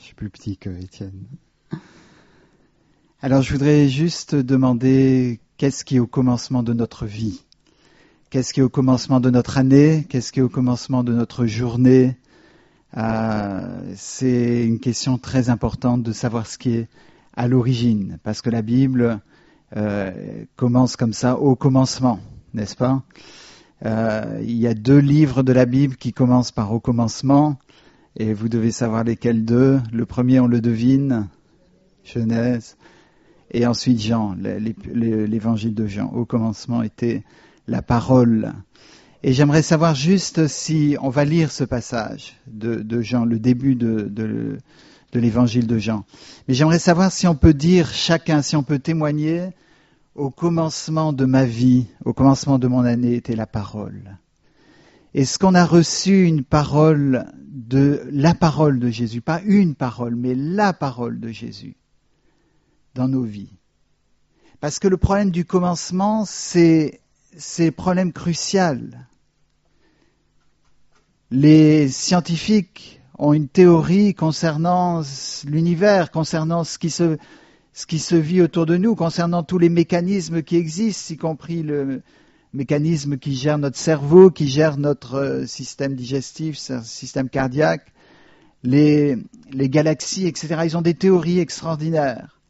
Je suis plus petit que Étienne. Alors je voudrais juste demander qu'est-ce qui est au commencement de notre vie? Qu'est-ce qui est au commencement de notre année? Qu'est-ce qui est au commencement de notre journée? C'est une question très importante de savoir ce qui est à l'origine, parce que la Bible commence comme ça, au commencement, n'est-ce pas? Il y a 2 livres de la Bible qui commencent par au commencement, et vous devez savoir lesquels 2. Le premier, on le devine, Genèse, et ensuite Jean, l'évangile de Jean. Au commencement était la parole. Et j'aimerais savoir juste si on va lire ce passage de Jean, le début de l'évangile de Jean. Mais j'aimerais savoir si on peut dire chacun, si on peut témoigner, au commencement de ma vie, au commencement de mon année était la parole. Est-ce qu'on a reçu une parole la parole de Jésus, pas une parole, mais la parole de Jésus dans nos vies? Parce que le problème du commencement, c'est le problème crucial. Les scientifiques ont une théorie concernant l'univers, concernant ce qui se vit autour de nous, concernant tous les mécanismes qui existent, y compris le mécanisme qui gère notre cerveau, qui gère notre système digestif, système cardiaque, les galaxies, etc. Ils ont des théories extraordinaires.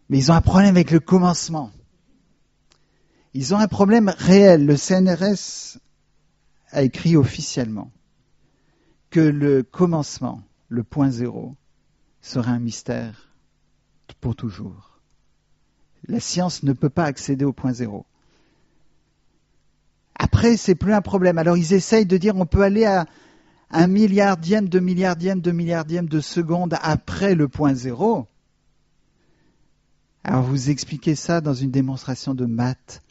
Mais ils ont un problème avec le commencement. Ils ont un problème réel. Le CNRS a écrit officiellement que le commencement, le point zéro, sera un mystère pour toujours. La science ne peut pas accéder au point zéro. Après, c'est plus un problème. Alors ils essayent de dire on peut aller à 1 milliardième de seconde après le point zéro. Alors vous expliquez ça dans une démonstration de maths.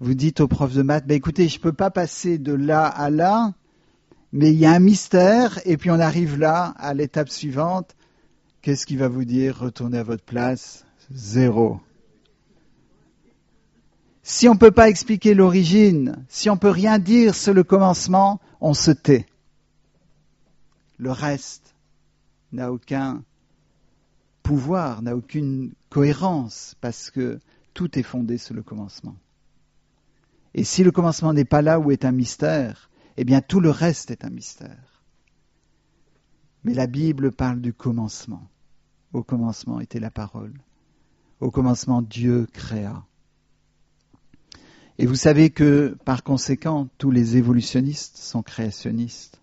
Vous dites au prof de maths, écoutez, je ne peux pas passer de là à là, mais il y a un mystère, et puis on arrive là, à l'étape suivante. Qu'est-ce qu'il va vous dire? Retournez à votre place, 0. Si on ne peut pas expliquer l'origine, si on ne peut rien dire sur le commencement, on se tait. Le reste n'a aucun pouvoir, n'a aucune cohérence, parce que tout est fondé sur le commencement. Et si le commencement n'est pas là où est un mystère, eh bien tout le reste est un mystère. Mais la Bible parle du commencement. Au commencement était la parole. Au commencement, Dieu créa. Et vous savez que, par conséquent, tous les évolutionnistes sont créationnistes.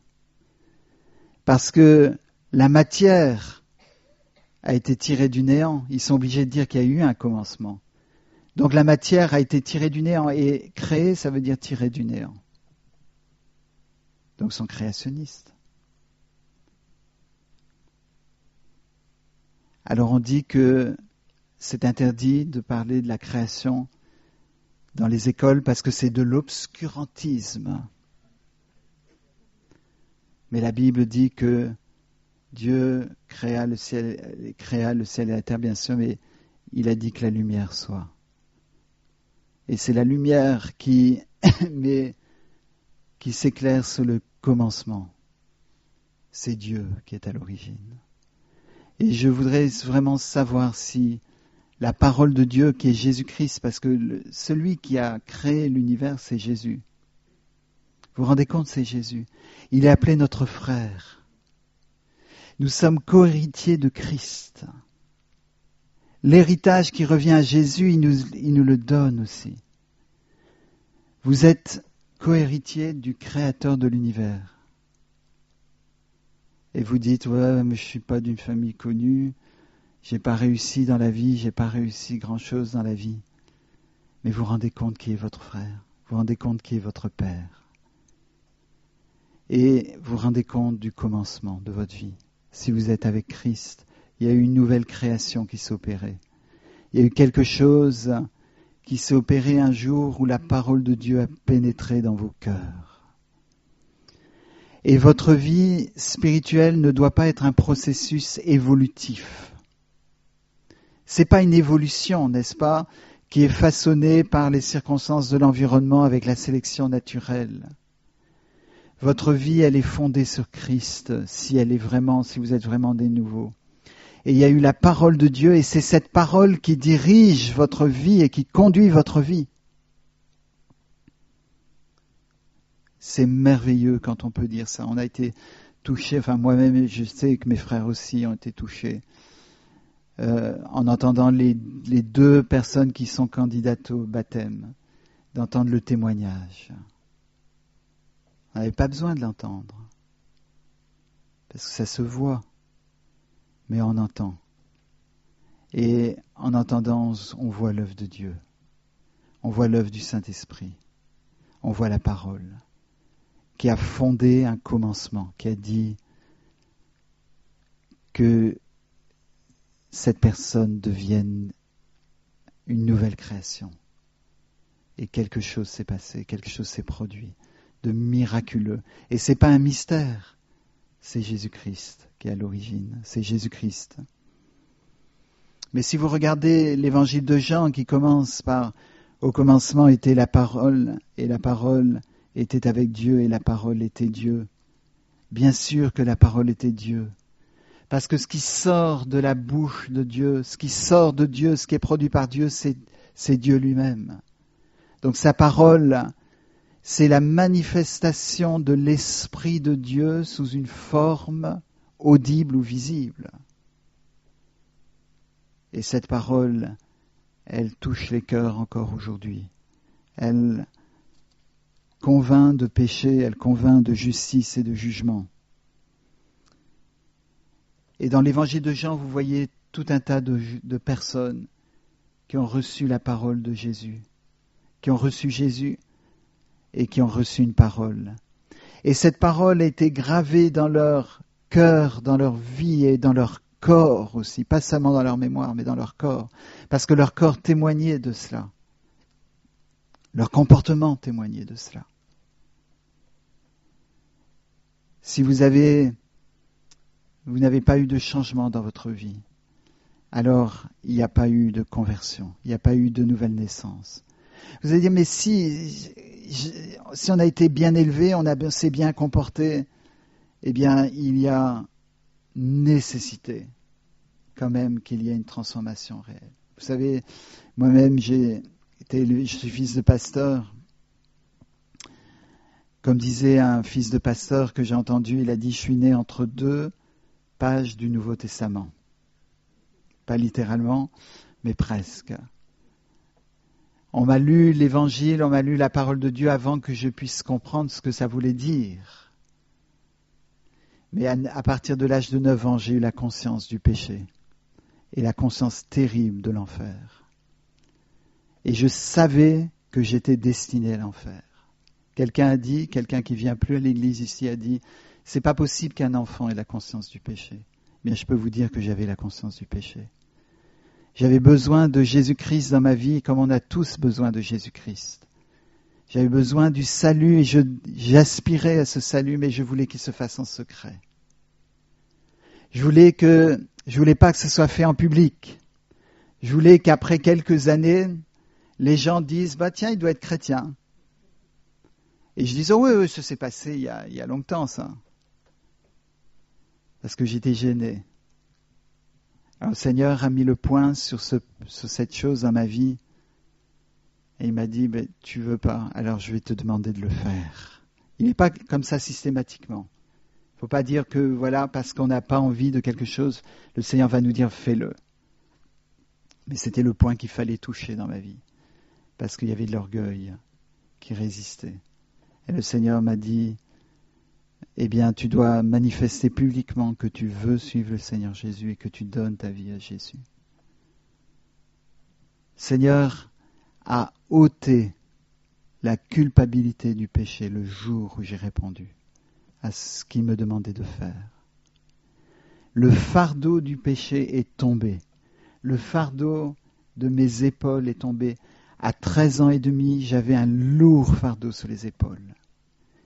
Parce que la matière a été tirée du néant. Ils sont obligés de dire qu'il y a eu un commencement. Donc la matière a été tirée du néant. Et créer, ça veut dire tirer du néant. Donc ils sont créationnistes. Alors on dit que c'est interdit de parler de la création dans les écoles parce que c'est de l'obscurantisme. Mais la Bible dit que Dieu créa le ciel et la terre, bien sûr, mais il a dit que la lumière soit. Et c'est la lumière qui s'éclaire sur le commencement. C'est Dieu qui est à l'origine. Et je voudrais vraiment savoir si la parole de Dieu qui est Jésus-Christ, parce que celui qui a créé l'univers, c'est Jésus. Vous vous rendez compte, c'est Jésus. Il est appelé notre frère. Nous sommes co-héritiers de Christ. L'héritage qui revient à Jésus, il nous le donne aussi. Vous êtes co-héritiers du Créateur de l'univers. Et vous dites, ouais, mais je ne suis pas d'une famille connue, j'ai pas réussi dans la vie, j'ai pas réussi grand-chose dans la vie. Mais vous vous rendez compte qui est votre frère, vous vous rendez compte qui est votre père. Et vous vous rendez compte du commencement de votre vie. Si vous êtes avec Christ, il y a eu une nouvelle création qui s'est opérée. Il y a eu quelque chose qui s'est opéré un jour où la parole de Dieu a pénétré dans vos cœurs. Et votre vie spirituelle ne doit pas être un processus évolutif. C'est pas une évolution, n'est-ce pas, qui est façonnée par les circonstances de l'environnement avec la sélection naturelle. Votre vie, elle est fondée sur Christ, si vous êtes vraiment des nouveaux. Et il y a eu la parole de Dieu, et c'est cette parole qui dirige votre vie et qui conduit votre vie. C'est merveilleux quand on peut dire ça. On a été touchés, enfin moi-même, je sais que mes frères aussi ont été touchés, en entendant les deux personnes qui sont candidates au baptême, d'entendre le témoignage. On n'avait pas besoin de l'entendre, parce que ça se voit, mais on entend. Et en entendant, on voit l'œuvre de Dieu, on voit l'œuvre du Saint-Esprit, on voit la parole, qui a fondé un commencement, qui a dit que cette personne devienne une nouvelle création. Et quelque chose s'est passé, quelque chose s'est produit de miraculeux. Et c'est pas un mystère, c'est Jésus-Christ qui est à l'origine, c'est Jésus-Christ. Mais si vous regardez l'évangile de Jean qui commence par « Au commencement était la parole, et la parole était avec Dieu, et la parole était Dieu ». Bien sûr que la parole était Dieu. Parce que ce qui sort de la bouche de Dieu, ce qui sort de Dieu, ce qui est produit par Dieu, c'est Dieu lui-même. Donc sa parole, c'est la manifestation de l'Esprit de Dieu sous une forme audible ou visible. Et cette parole, elle touche les cœurs encore aujourd'hui. Elle convainc de péché, elle convainc de justice et de jugement. Et dans l'évangile de Jean, vous voyez tout un tas de personnes qui ont reçu la parole de Jésus, qui ont reçu Jésus et qui ont reçu une parole. Et cette parole a été gravée dans leur cœur, dans leur vie et dans leur corps aussi, pas seulement dans leur mémoire, mais dans leur corps, parce que leur corps témoignait de cela. Leur comportement témoignait de cela. Si vous n'avez pas eu de changement dans votre vie, alors il n'y a pas eu de conversion, il n'y a pas eu de nouvelle naissance. Vous allez dire, mais si on a été bien élevé, s'est bien comporté, eh bien il y a nécessité quand même qu'il y ait une transformation réelle. Vous savez, moi-même je suis fils de pasteur. Comme disait un fils de pasteur que j'ai entendu, il a dit « Je suis né entre deux pages du Nouveau Testament ». Pas littéralement, mais presque. On m'a lu l'Évangile, on m'a lu la parole de Dieu avant que je puisse comprendre ce que ça voulait dire. Mais à partir de l'âge de 9 ans, j'ai eu la conscience du péché et la conscience terrible de l'enfer. Et je savais que j'étais destiné à l'enfer. Quelqu'un qui vient plus à l'église ici a dit, c'est pas possible qu'un enfant ait la conscience du péché. Bien, je peux vous dire que j'avais la conscience du péché. J'avais besoin de Jésus-Christ dans ma vie, comme on a tous besoin de Jésus-Christ. J'avais besoin du salut et j'aspirais à ce salut, mais je voulais qu'il se fasse en secret. Je voulais pas que ce soit fait en public. Je voulais qu'après quelques années, les gens disent, tiens, il doit être chrétien. Et je disais, oui, ça s'est passé il y a longtemps, ça. Parce que j'étais gêné. Alors, le Seigneur a mis le point sur cette chose dans ma vie. Et il m'a dit, tu veux pas, alors je vais te demander de le faire. Il n'est pas comme ça systématiquement. Il ne faut pas dire que, voilà, parce qu'on n'a pas envie de quelque chose, le Seigneur va nous dire, fais-le. Mais c'était le point qu'il fallait toucher dans ma vie. Parce qu'il y avait de l'orgueil qui résistait. Et le Seigneur m'a dit, eh bien, tu dois manifester publiquement que tu veux suivre le Seigneur Jésus et que tu donnes ta vie à Jésus. Le Seigneur a ôté la culpabilité du péché le jour où j'ai répondu à ce qu'il me demandait de faire. Le fardeau du péché est tombé. Le fardeau de mes épaules est tombé. À 13 ans et demi, j'avais un lourd fardeau sur les épaules.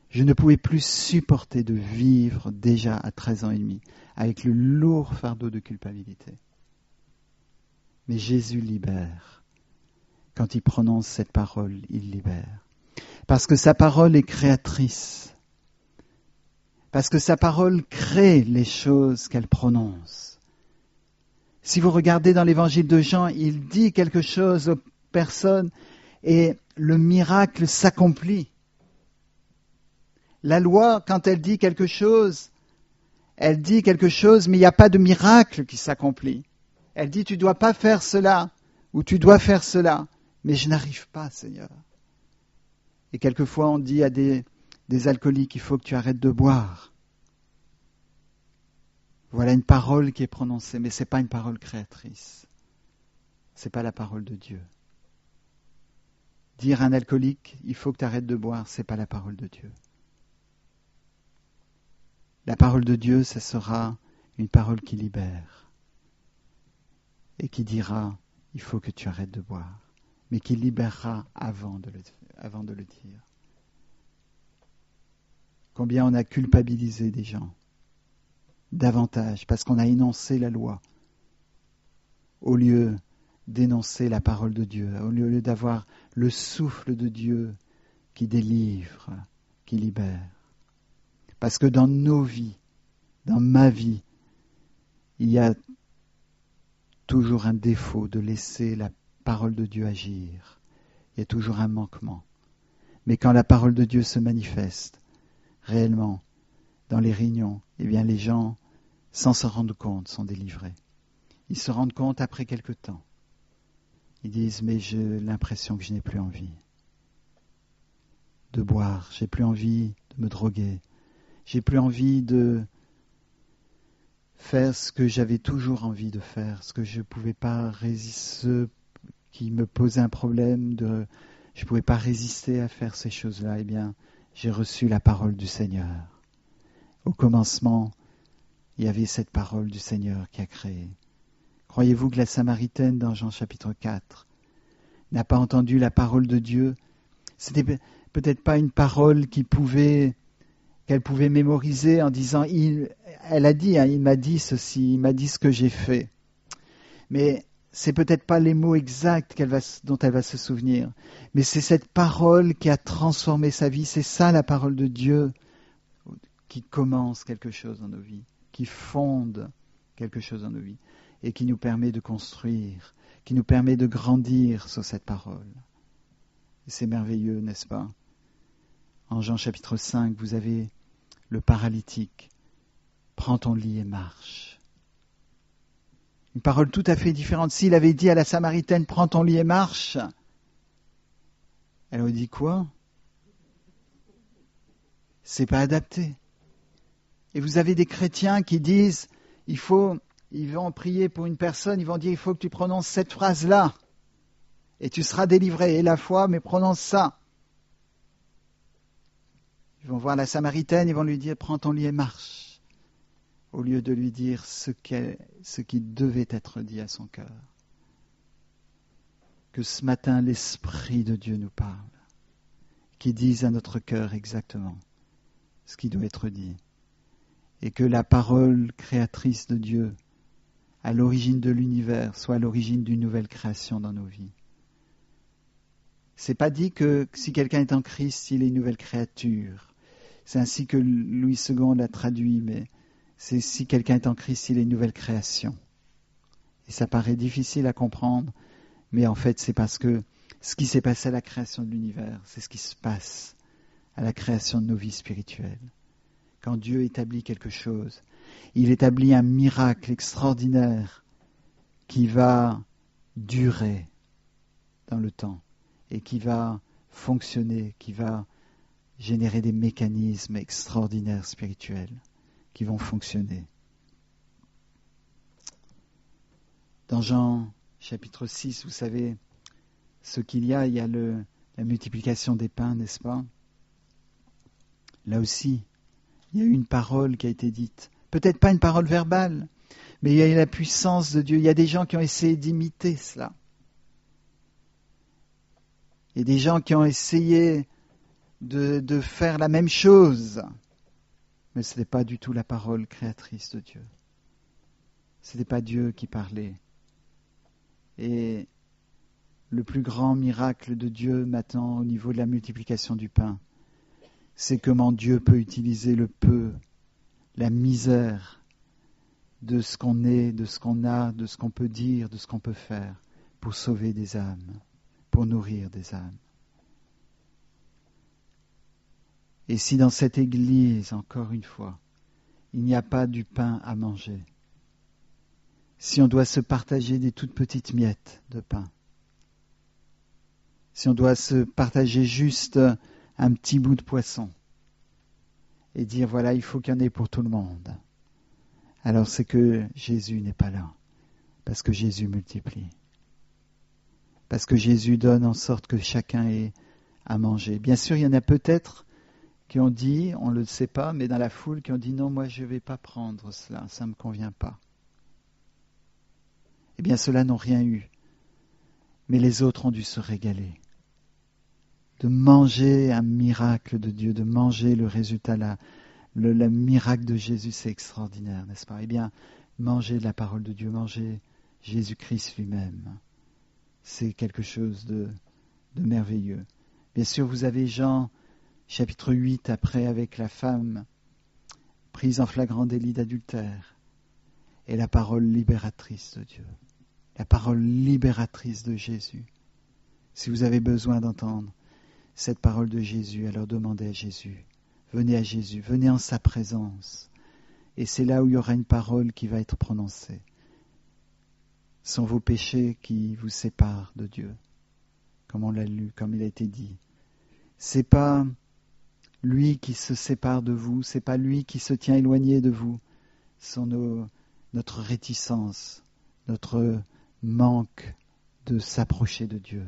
Je ne pouvais plus supporter de vivre déjà à 13 ans et demi avec le lourd fardeau de culpabilité. Mais Jésus libère. Quand il prononce cette parole, il libère. Parce que sa parole est créatrice. Parce que sa parole crée les choses qu'elle prononce. Si vous regardez dans l'évangile de Jean, il dit quelque chose aux personnes et le miracle s'accomplit. La loi, quand elle dit quelque chose, mais il n'y a pas de miracle qui s'accomplit. Elle dit, tu ne dois pas faire cela, ou tu dois faire cela, mais je n'arrive pas, Seigneur. Et quelquefois, on dit à des alcooliques, il faut que tu arrêtes de boire. Voilà une parole qui est prononcée, mais ce n'est pas une parole créatrice. Ce n'est pas la parole de Dieu. Dire à un alcoolique, il faut que tu arrêtes de boire, ce n'est pas la parole de Dieu. La parole de Dieu, ce sera une parole qui libère et qui dira, il faut que tu arrêtes de boire, mais qui libérera avant de le dire. Combien on a culpabilisé des gens, davantage, parce qu'on a énoncé la loi, au lieu d'énoncer la parole de Dieu, au lieu d'avoir le souffle de Dieu qui délivre, qui libère. Parce que dans nos vies, dans ma vie, il y a toujours un défaut de laisser la parole de Dieu agir. Il y a toujours un manquement. Mais quand la parole de Dieu se manifeste, réellement, dans les réunions, eh bien les gens, sans s'en rendre compte, sont délivrés. Ils se rendent compte après quelque temps. Ils disent, mais j'ai l'impression que je n'ai plus envie de boire, j'ai plus envie de me droguer, j'ai plus envie de faire ce que j'avais toujours envie de faire, ce que je ne pouvais pas résister, ce qui me posait un problème, je ne pouvais pas résister à faire ces choses-là. Eh bien, j'ai reçu la parole du Seigneur. Au commencement, il y avait cette parole du Seigneur qui a créé. Croyez-vous que la Samaritaine, dans Jean chapitre 4, n'a pas entendu la parole de Dieu? C'était peut-être pas une parole qu'elle pouvait mémoriser en disant, elle a dit, il m'a dit ceci, il m'a dit ce que j'ai fait. Mais c'est peut-être pas les mots exacts dont elle va se souvenir, mais c'est cette parole qui a transformé sa vie. C'est ça la parole de Dieu qui commence quelque chose dans nos vies, qui fonde quelque chose dans nos vies et qui nous permet de construire, qui nous permet de grandir sur cette parole. Et c'est merveilleux, n'est-ce pas? En Jean chapitre 5, vous avez le paralytique. Prends ton lit et marche. Une parole tout à fait différente. S'il avait dit à la Samaritaine, prends ton lit et marche, elle aurait dit quoi? C'est pas adapté. Et vous avez des chrétiens qui disent, ils vont prier pour une personne, ils vont dire, il faut que tu prononces cette phrase-là, et tu seras délivré. Et la foi, mais prononce ça. Ils vont voir la Samaritaine, ils vont lui dire, prends ton lit et marche, au lieu de lui dire ce qui devait être dit à son cœur. Que ce matin, l'Esprit de Dieu nous parle, qui dise à notre cœur exactement ce qui doit être dit. Et que la parole créatrice de Dieu, à l'origine de l'univers, soit à l'origine d'une nouvelle création dans nos vies. C'est pas dit que si quelqu'un est en Christ, il est une nouvelle créature. C'est ainsi que Louis II l'a traduit, mais c'est si quelqu'un est en Christ, il est une nouvelle création. Et ça paraît difficile à comprendre, mais en fait, c'est parce que ce qui s'est passé à la création de l'univers, c'est ce qui se passe à la création de nos vies spirituelles. Quand Dieu établit quelque chose, il établit un miracle extraordinaire qui va durer dans le temps et qui va fonctionner, qui va générer des mécanismes extraordinaires spirituels qui vont fonctionner. Dans Jean chapitre 6, vous savez ce qu'il y a la multiplication des pains, n'est-ce pas? Là aussi, il y a eu une parole qui a été dite. Peut-être pas une parole verbale, mais il y a eu la puissance de Dieu. Il y a des gens qui ont essayé d'imiter cela. Il y a des gens qui ont essayé de faire la même chose. Mais ce n'était pas du tout la parole créatrice de Dieu. Ce n'était pas Dieu qui parlait. Et le plus grand miracle de Dieu maintenant au niveau de la multiplication du pain, c'est comment Dieu peut utiliser le peu la misère de ce qu'on est, de ce qu'on a, de ce qu'on peut dire, de ce qu'on peut faire pour sauver des âmes, pour nourrir des âmes. Et si dans cette église, encore une fois, il n'y a pas du pain à manger, si on doit se partager des toutes petites miettes de pain, si on doit se partager juste un petit bout de poisson et dire voilà, il faut qu'il y en ait pour tout le monde, alors c'est que Jésus n'est pas là, parce que Jésus multiplie, parce que Jésus donne en sorte que chacun ait à manger. Bien sûr, il y en a peut-être qui ont dit, on ne le sait pas, mais dans la foule, qui ont dit non, moi je ne vais pas prendre cela, ça ne me convient pas. Eh bien, ceux-là n'ont rien eu, mais les autres ont dû se régaler, de manger un miracle de Dieu, de manger le résultat, le miracle de Jésus, c'est extraordinaire, n'est-ce pas? Eh bien, manger de la parole de Dieu, manger Jésus-Christ lui-même, c'est quelque chose de merveilleux. Bien sûr, vous avez Jean, chapitre 8, après, avec la femme prise en flagrant délit d'adultère, et la parole libératrice de Dieu, la parole libératrice de Jésus. Si vous avez besoin d'entendre cette parole de Jésus, alors demandez à Jésus. Venez à Jésus, venez en sa présence. Et c'est là où il y aura une parole qui va être prononcée. Ce sont vos péchés qui vous séparent de Dieu, comme on l'a lu, comme il a été dit. C'est pas lui qui se sépare de vous, c'est pas lui qui se tient éloigné de vous. Ce sont notre réticence, notre manque de s'approcher de Dieu.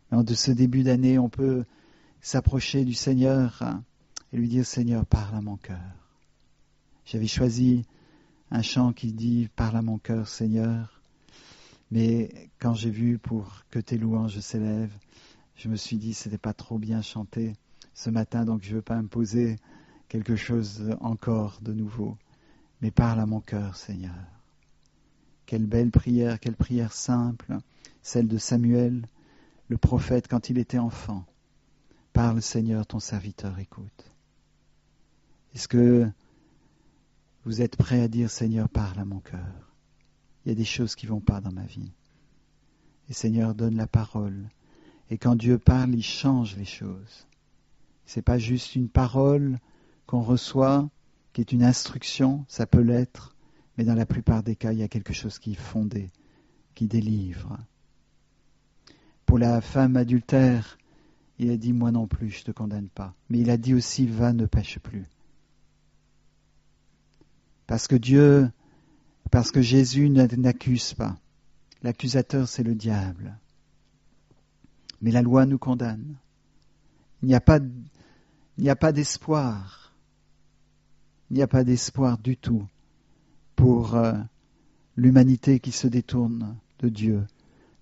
Alors, de ce début d'année, on peut s'approcher du Seigneur et lui dire « Seigneur, parle à mon cœur ». J'avais choisi un chant qui dit « Parle à mon cœur, Seigneur ». Mais quand j'ai vu pour que tes louanges s'élèvent, je me suis dit « C'était pas trop bien chanté ce matin, donc je ne veux pas imposer quelque chose encore de nouveau. Mais parle à mon cœur, Seigneur ». Quelle belle prière, quelle prière simple, celle de Samuel, le prophète quand il était enfant. Parle, Seigneur, ton serviteur écoute. Est-ce que vous êtes prêts à dire, Seigneur, parle à mon cœur? Il y a des choses qui ne vont pas dans ma vie. Et Seigneur, donne la parole. Et quand Dieu parle, il change les choses. Ce n'est pas juste une parole qu'on reçoit, qui est une instruction, ça peut l'être, mais dans la plupart des cas, il y a quelque chose qui est fondé, qui délivre. Pour la femme adultère, il a dit, moi non plus, je ne te condamne pas. Mais il a dit aussi, va, ne pêche plus. Parce que Jésus n'accuse pas. L'accusateur, c'est le diable. Mais la loi nous condamne. Il n'y a pas d'espoir. Il n'y a pas d'espoir du tout pour l'humanité qui se détourne de Dieu.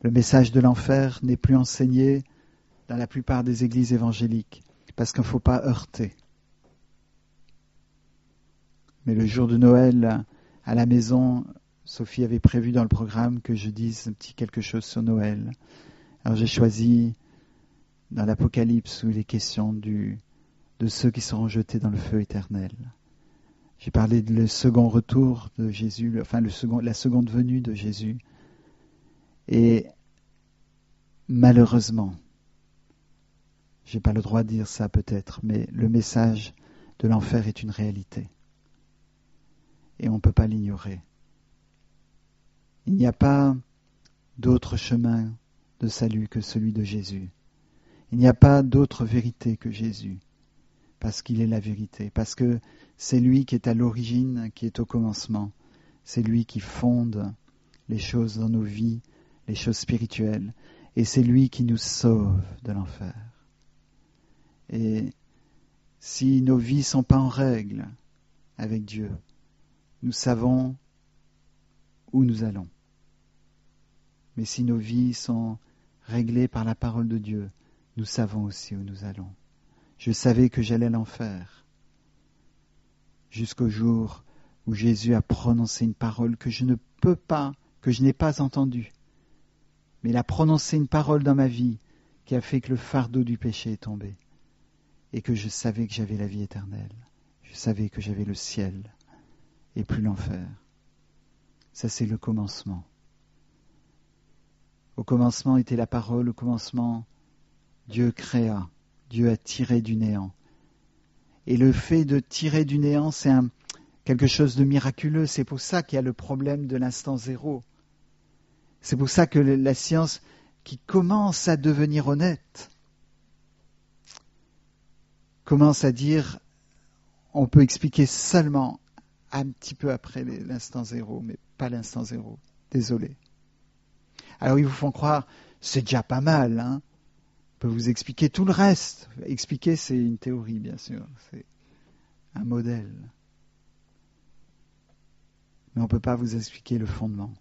Le message de l'enfer n'est plus enseigné dans la plupart des églises évangéliques, parce qu'il ne faut pas heurter. Mais le jour de Noël, à la maison, Sophie avait prévu dans le programme que je dise un petit quelque chose sur Noël. Alors j'ai choisi dans l'Apocalypse où il est question de ceux qui seront jetés dans le feu éternel. J'ai parlé du second retour de Jésus, la seconde venue de Jésus. Et malheureusement, je n'ai pas le droit de dire ça peut-être, mais le message de l'enfer est une réalité. Et on ne peut pas l'ignorer. Il n'y a pas d'autre chemin de salut que celui de Jésus. Il n'y a pas d'autre vérité que Jésus, parce qu'il est la vérité, parce que c'est lui qui est à l'origine, qui est au commencement. C'est lui qui fonde les choses dans nos vies, les choses spirituelles, et c'est lui qui nous sauve de l'enfer. Et si nos vies ne sont pas en règle avec Dieu, nous savons où nous allons. Mais si nos vies sont réglées par la parole de Dieu, nous savons aussi où nous allons. Je savais que j'allais à l'enfer, jusqu'au jour où Jésus a prononcé une parole que je n'ai pas entendue. Mais il a prononcé une parole dans ma vie qui a fait que le fardeau du péché est tombé. Et que je savais que j'avais la vie éternelle. Je savais que j'avais le ciel et plus l'enfer. Ça, c'est le commencement. Au commencement était la parole, au commencement, Dieu créa, Dieu a tiré du néant. Et le fait de tirer du néant, c'est quelque chose de miraculeux. C'est pour ça qu'il y a le problème de l'instant zéro. C'est pour ça que la science qui commence à devenir honnête commence à dire on peut expliquer seulement un petit peu après l'instant zéro, mais pas l'instant zéro. Désolé. Alors ils vous font croire, c'est déjà pas mal, hein. On peut vous expliquer tout le reste. Expliquer, c'est une théorie, bien sûr. C'est un modèle. Mais on ne peut pas vous expliquer le fondement.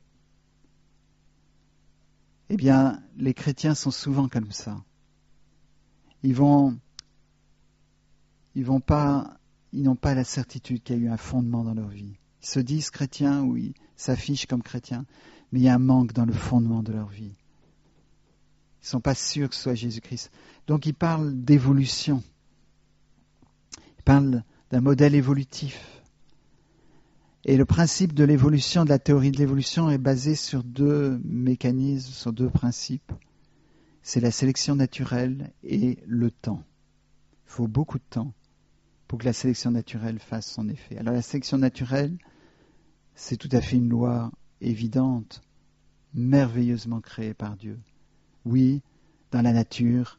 Eh bien, les chrétiens sont souvent comme ça. Ils n'ont pas la certitude qu'il y a eu un fondement dans leur vie. Ils se disent chrétiens ou ils s'affichent comme chrétiens, mais il y a un manque dans le fondement de leur vie. Ils ne sont pas sûrs que ce soit Jésus-Christ. Donc ils parlent d'évolution. Ils parlent d'un modèle évolutif. Et le principe de l'évolution, de la théorie de l'évolution, est basé sur deux mécanismes, sur deux principes. C'est la sélection naturelle et le temps. Il faut beaucoup de temps pour que la sélection naturelle fasse son effet. Alors la sélection naturelle, c'est tout à fait une loi évidente, merveilleusement créée par Dieu. Oui, dans la nature,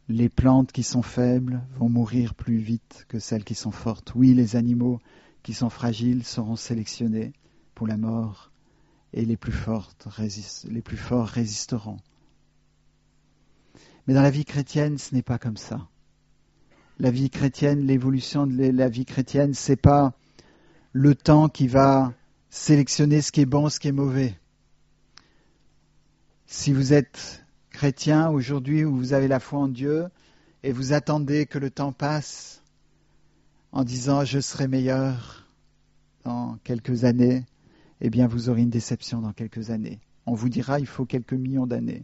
les plantes qui sont faibles vont mourir plus vite que celles qui sont fortes. Oui, les animaux qui sont fragiles seront sélectionnés pour la mort et les plus forts résisteront. Mais dans la vie chrétienne, ce n'est pas comme ça. La vie chrétienne, l'évolution de la vie chrétienne, c'est pas le temps qui va sélectionner ce qui est bon, ce qui est mauvais. Si vous êtes chrétien aujourd'hui ou vous avez la foi en Dieu et vous attendez que le temps passe en disant je serai meilleur dans quelques années, eh bien vous aurez une déception dans quelques années. On vous dira il faut quelques millions d'années.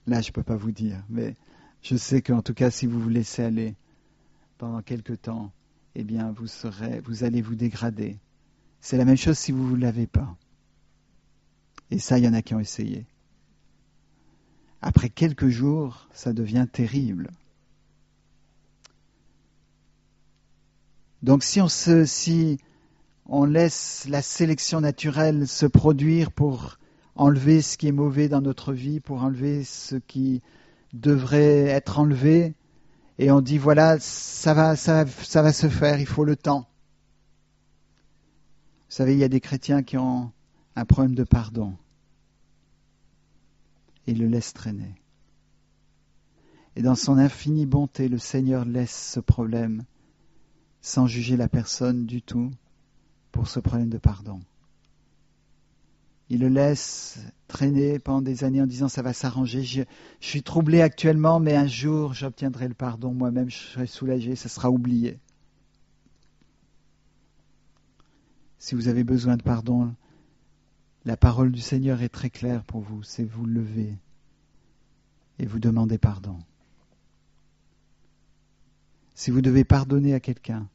Là, je ne peux pas vous dire, mais je sais qu'en tout cas, si vous vous laissez aller pendant quelques temps, eh bien vous allez vous dégrader. C'est la même chose si vous ne vous lavez pas. Et ça, il y en a qui ont essayé. Après quelques jours, ça devient terrible. Donc si on laisse la sélection naturelle se produire pour enlever ce qui est mauvais dans notre vie, pour enlever ce qui devrait être enlevé, et on dit voilà, ça va se faire, il faut le temps. Vous savez, il y a des chrétiens qui ont un problème de pardon. Et ils le laissent traîner. Et dans son infinie bonté, le Seigneur laisse ce problème sans juger la personne du tout pour ce problème de pardon. Il le laisse traîner pendant des années en disant ça va s'arranger, je suis troublé actuellement, mais un jour j'obtiendrai le pardon, moi-même je serai soulagé, ça sera oublié. Si vous avez besoin de pardon, la parole du Seigneur est très claire pour vous, c'est vous lever et vous demander pardon. Si vous devez pardonner à quelqu'un,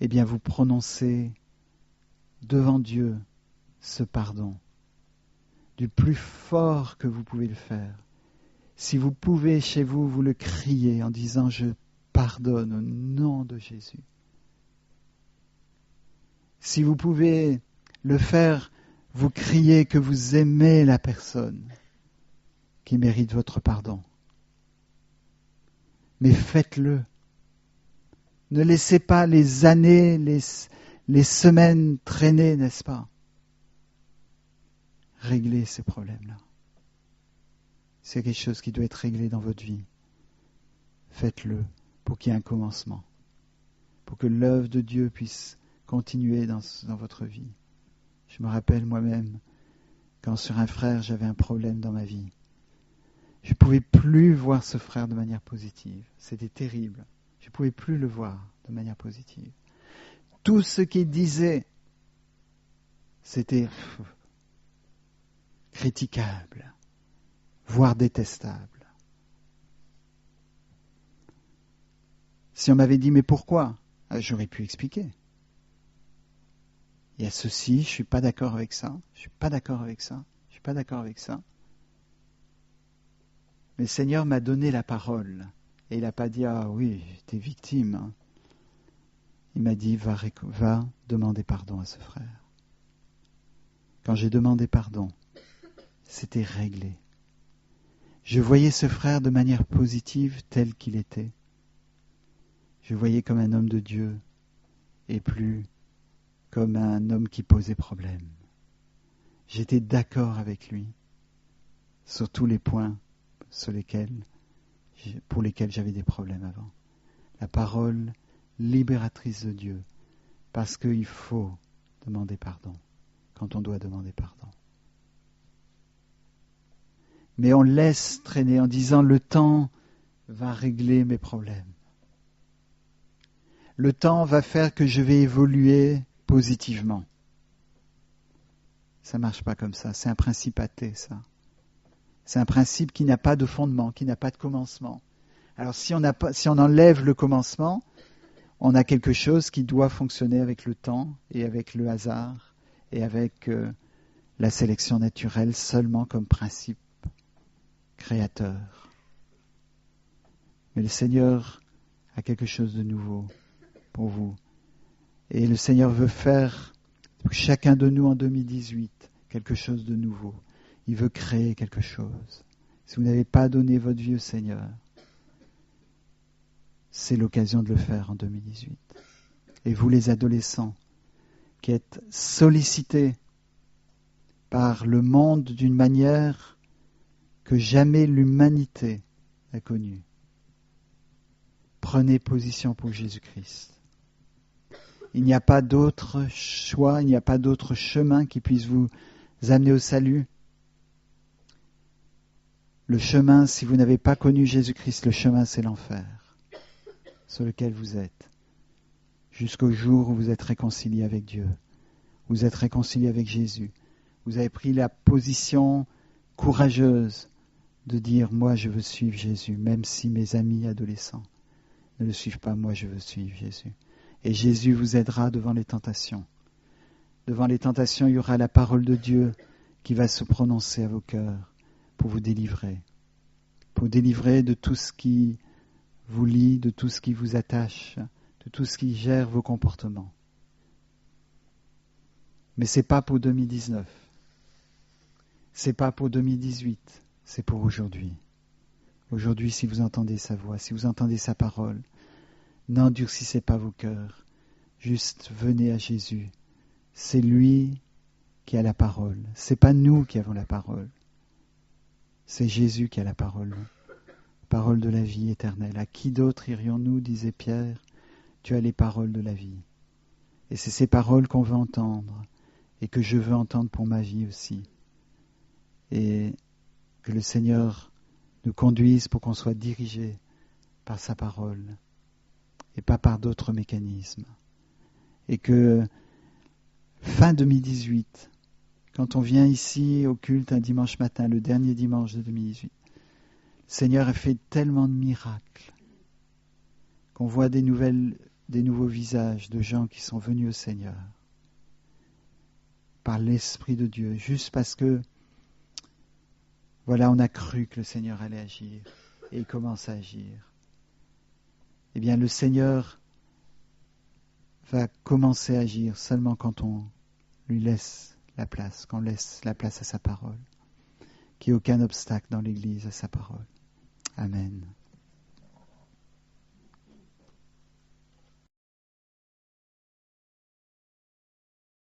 eh bien vous prononcez devant Dieu ce pardon, du plus fort que vous pouvez le faire. Si vous pouvez chez vous, vous le criez en disant « Je pardonne au nom de Jésus ». Si vous pouvez le faire, vous criez que vous aimez la personne qui mérite votre pardon. Mais faites-le. Ne laissez pas les années, les semaines traîner, n'est-ce pas? Réglez ces problèmes-là. C'est quelque chose qui doit être réglé dans votre vie. Faites-le pour qu'il y ait un commencement, pour que l'œuvre de Dieu puisse continuer dans votre vie. Je me rappelle moi-même, quand sur un frère, j'avais un problème dans ma vie. Je ne pouvais plus voir ce frère de manière positive. C'était terrible. Je ne pouvais plus le voir de manière positive. Tout ce qu'il disait, c'était critiquable, voire détestable. Si on m'avait dit, mais pourquoi? J'aurais pu expliquer. Il y a ceci, je suis pas d'accord avec ça, je suis pas d'accord avec ça, je suis pas d'accord avec ça. Mais le Seigneur m'a donné la parole. Et il n'a pas dit, ah oui, t'es victime. Hein. Il m'a dit, va demander pardon à ce frère. Quand j'ai demandé pardon, c'était réglé. Je voyais ce frère de manière positive tel qu'il était. Je le voyais comme un homme de Dieu et plus comme un homme qui posait problème. J'étais d'accord avec lui sur tous les points pour lesquels j'avais des problèmes avant. La parole libératrice de Dieu, parce qu'il faut demander pardon quand on doit demander pardon. Mais on laisse traîner en disant le temps va régler mes problèmes. Le temps va faire que je vais évoluer positivement. Ça ne marche pas comme ça, c'est un principe athée ça. C'est un principe qui n'a pas de fondement, qui n'a pas de commencement. Alors si on enlève le commencement, on a quelque chose qui doit fonctionner avec le temps et avec le hasard et avec la sélection naturelle seulement comme principe créateur. Mais le Seigneur a quelque chose de nouveau pour vous. Et le Seigneur veut faire pour chacun de nous en 2018 quelque chose de nouveau. Il veut créer quelque chose. Si vous n'avez pas donné votre vie au Seigneur, c'est l'occasion de le faire en 2018. Et vous les adolescents qui êtes sollicités par le monde d'une manière que jamais l'humanité n'a connue, prenez position pour Jésus-Christ. Il n'y a pas d'autre choix, il n'y a pas d'autre chemin qui puisse vous amener au salut. Le chemin, si vous n'avez pas connu Jésus-Christ, le chemin c'est l'enfer sur lequel vous êtes, jusqu'au jour où vous êtes réconcilié avec Dieu. Vous êtes réconcilié avec Jésus. Vous avez pris la position courageuse de dire « Moi, je veux suivre Jésus », même si mes amis adolescents ne le suivent pas, moi, je veux suivre Jésus. Et Jésus vous aidera devant les tentations. Devant les tentations, il y aura la parole de Dieu qui va se prononcer à vos cœurs pour vous délivrer de tout ce qui vous lie, de tout ce qui vous attache, de tout ce qui gère vos comportements. Mais ce n'est pas pour 2019, ce n'est pas pour 2018, c'est pour aujourd'hui. Aujourd'hui, si vous entendez sa voix, si vous entendez sa parole, n'endurcissez pas vos cœurs, juste venez à Jésus. C'est lui qui a la parole, ce n'est pas nous qui avons la parole, c'est Jésus qui a la parole. Parole de la vie éternelle. À qui d'autre irions-nous, disait Pierre, tu as les paroles de la vie. Et c'est ces paroles qu'on veut entendre et que je veux entendre pour ma vie aussi. Et que le Seigneur nous conduise pour qu'on soit dirigé par sa parole et pas par d'autres mécanismes. Et que fin 2018, quand on vient ici au culte un dimanche matin, le dernier dimanche de 2018, le Seigneur a fait tellement de miracles qu'on voit des nouveaux visages de gens qui sont venus au Seigneur par l'Esprit de Dieu, juste parce que voilà, on a cru que le Seigneur allait agir et il commence à agir. Eh bien, le Seigneur va commencer à agir seulement quand on lui laisse la place, qu'on laisse la place à sa parole, qu'il n'y ait aucun obstacle dans l'Église à sa parole. Amen.